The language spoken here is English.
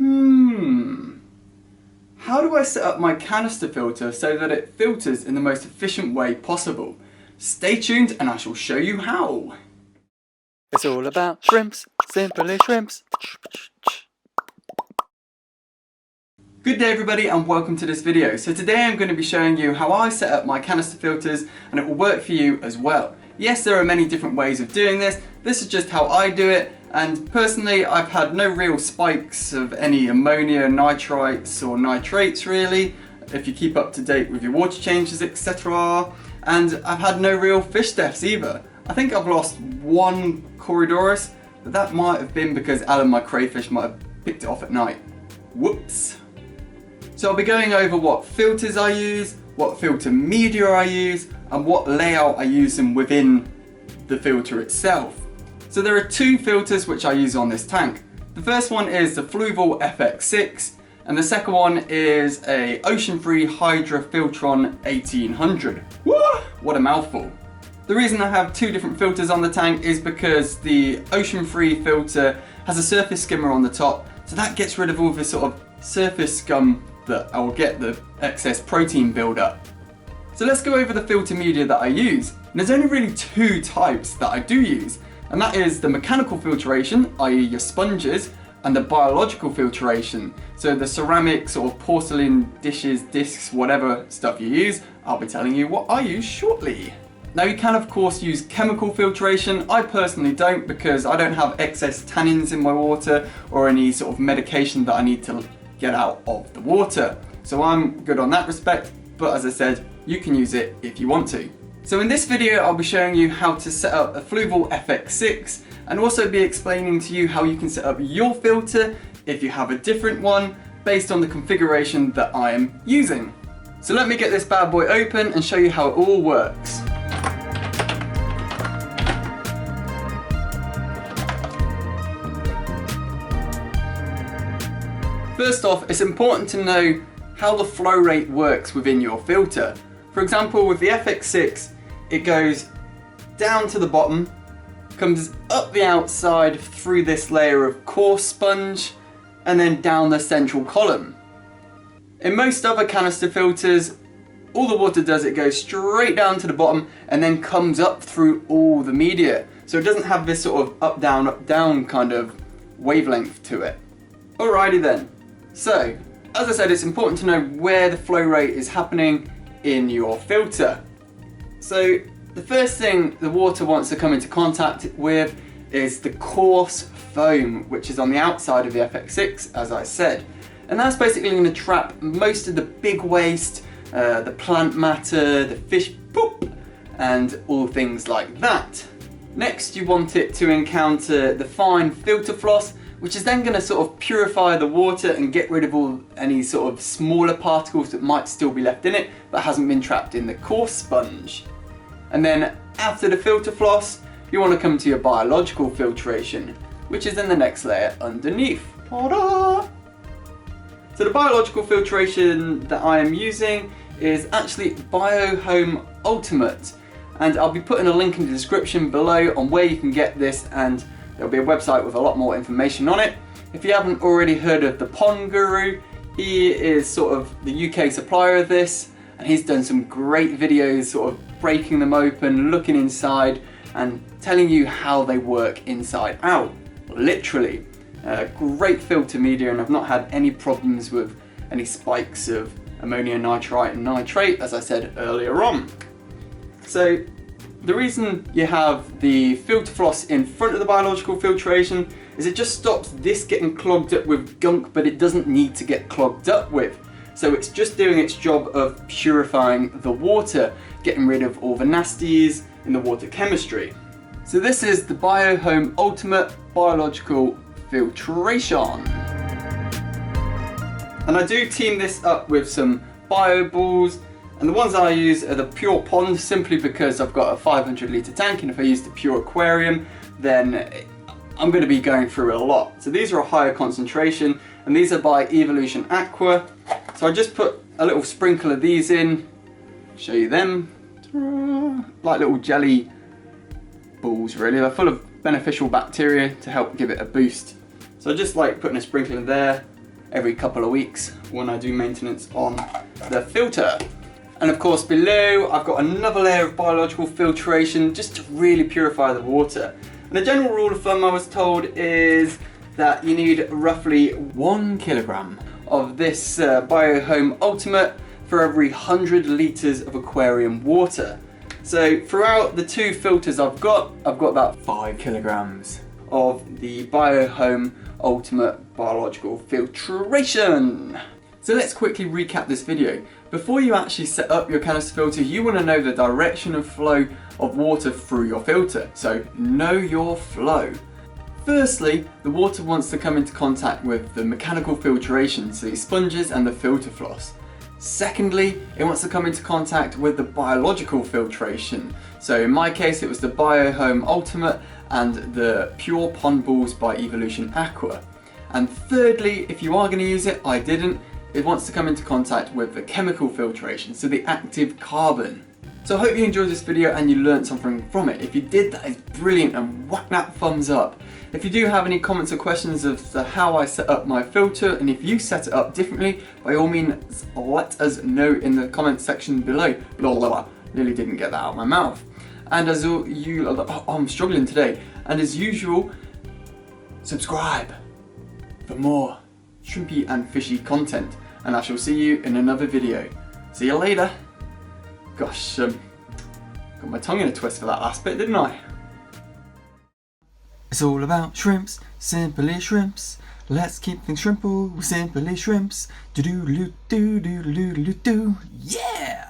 How do I set up my canister filter so that it filters in the most efficient way possible? Stay tuned and I shall show you how. It's all about shrimps, simply shrimps. Good day everybody and welcome to this video. So today I'm going to be showing you how I set up my canister filters and it will work for you as well. Yes, there are many different ways of doing this. This is just how I do it, and personally I've had no real spikes of any ammonia, nitrites or nitrates really, if you keep up to date with your water changes, etc. And I've had no real fish deaths either. I think I've lost one Corydoras, but that might have been because Alan, my crayfish, might have picked it off at night. Whoops. So I'll be going over what filters I use, what filter media I use, and what layout I use them within the filter itself. So there are two filters which I use on this tank. The first one is the Fluval FX6, and the second one is a ocean-free Hydra Filtron 1800. Woo! What a mouthful. The reason I have two different filters on the tank is because the ocean-free filter has a surface skimmer on the top, so that gets rid of all this sort of surface scum that I will get the excess protein build-up. So let's go over the filter media that I use. And there's only really two types that I do use, and that is the mechanical filtration, i.e. your sponges, and the biological filtration. So the ceramics or porcelain dishes, discs, whatever stuff you use, I'll be telling you what I use shortly. Now you can of course use chemical filtration. I personally don't, because I don't have excess tannins in my water or any sort of medication that I need to get out of the water. So I'm good on that respect, but as I said, you can use it if you want to. So in this video I'll be showing you how to set up a Fluval FX6 and also be explaining to you how you can set up your filter if you have a different one based on the configuration that I am using. So let me get this bad boy open and show you how it all works. First off, it's important to know how the flow rate works within your filter. For example, with the FX6, it goes down to the bottom, comes up the outside through this layer of coarse sponge, and then down the central column. In most other canister filters, all the water does, it goes straight down to the bottom and then comes up through all the media. So it doesn't have this sort of up down kind of wavelength to it. Alrighty then. So, as I said, it's important to know where the flow rate is happening in your filter. So, the first thing the water wants to come into contact with is the coarse foam, which is on the outside of the FX6, as I said. And that's basically going to trap most of the big waste, the plant matter, the fish poop, and all things like that. Next, you want it to encounter the fine filter floss, which is then going to sort of purify the water and get rid of any sort of smaller particles that might still be left in it but hasn't been trapped in the coarse sponge. And then after the filter floss, you want to come to your biological filtration, which is in the next layer underneath. Ta-da! So the biological filtration that I am using is actually BioHome Ultimate, and I'll be putting a link in the description below on where you can get this, and there'll be a website with a lot more information on it. If you haven't already heard of the Pondguru, he is sort of the UK supplier of this, and he's done some great videos sort of breaking them open, looking inside, and telling you how they work inside out, literally. Great filter media, and I've not had any problems with any spikes of ammonia nitrite and nitrate, as I said earlier on. So the reason you have the filter floss in front of the biological filtration is it just stops this getting clogged up with gunk, but it doesn't need to get clogged up with. So it's just doing its job of purifying the water, getting rid of all the nasties in the water chemistry. So this is the BioHome Ultimate Biological Filtration. And I do team this up with some bio balls, and the ones I use are the Pure Pond, simply because I've got a 500 litre tank, and if I use the Pure Aquarium, then I'm going to be going through a lot. So these are a higher concentration, and these are by Evolution Aqua. So I just put a little sprinkle of these in, show you them, like little jelly balls really. They're full of beneficial bacteria to help give it a boost. So I just like putting a sprinkle in there, every couple of weeks when I do maintenance on the filter. And of course below I've got another layer of biological filtration just to really purify the water. And the general rule of thumb I was told is that you need roughly 1 kilogram of this BioHome Ultimate for every 100 litres of aquarium water. So throughout the 2 filters I've got about 5 kilograms of the BioHome Ultimate Biological Filtration. So let's quickly recap this video. Before you actually set up your canister filter, you want to know the direction of flow of water through your filter. So know your flow. Firstly, the water wants to come into contact with the mechanical filtration, so the sponges and the filter floss. Secondly, it wants to come into contact with the biological filtration. So in my case, it was the BioHome Ultimate and the Pure Pondguru by Evolution Aqua. And thirdly, if you are going to use it, I didn't, it wants to come into contact with the chemical filtration, so the active carbon. So I hope you enjoyed this video and you learned something from it. If you did, that is brilliant, and whack that thumbs up. If you do have any comments or questions as to how I set up my filter, and if you set it up differently, by all means let us know in the comment section below. Blah, blah, blah. Nearly didn't get that out of my mouth. And as I'm struggling today. And as usual, subscribe for more shrimpy and fishy content. And I shall see you in another video. See you later. Gosh, got my tongue in a twist for that last bit, didn't I? It's all about shrimps, simply shrimps. Let's keep things shrimple with simply shrimps. Do do do do do do do do. Yeah!